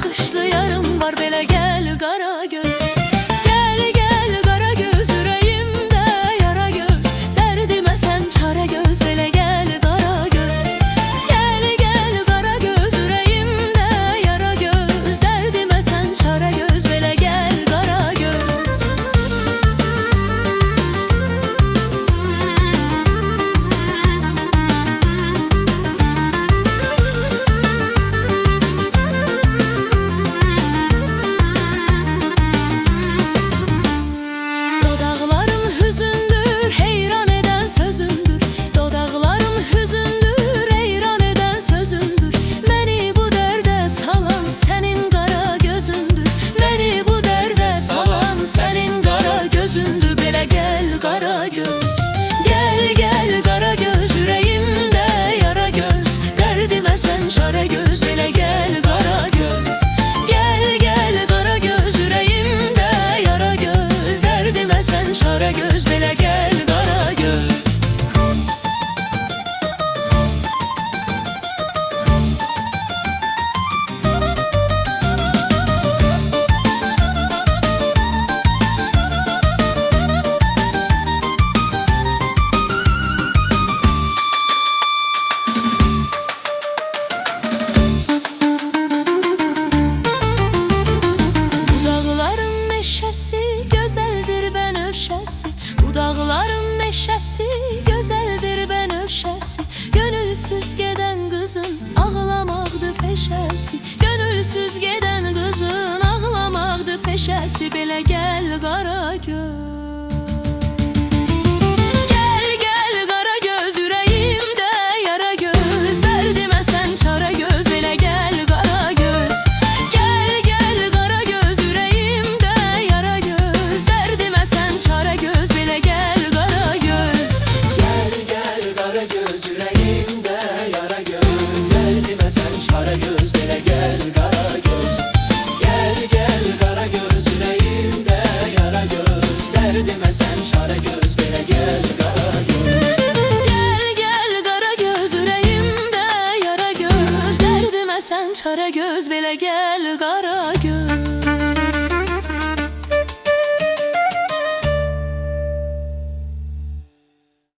baxışlı yarım var, belə gəl qara göz. Gəl gəl qara göz, ürəyimdə yara göz. Dərdimə sən çarə göz, belə gəl qara göz. Gəl gəl qara göz, ürəyimdə yara göz. Dərdimə sən çarə göz, belə gəl qara göz. Çare göz, belə gəl qara göz. Gəl gəl qara göz, ürəyimdə yara göz. Dərdimə sən çarə göz, belə gəl qara göz. Gözəldir bənövşəsi, bu dağların meşəsi. Gözəldir bənövşəsi, gönülsüz gedən qızın ağlamaqdır peşəsi. Gönülsüz gedən qızın ağlamaqdır peşəsi, belə gəl qara göz. Çare göz, belə gəl qara göz. Gəl gəl qara göz, ürəyimdə yara göz. Dərdimə sən çarə göz, belə gəl qara göz. Gəl gəl qara göz, ürəyimdə yara göz. Dərdimə sən çarə göz, belə gəl qara göz.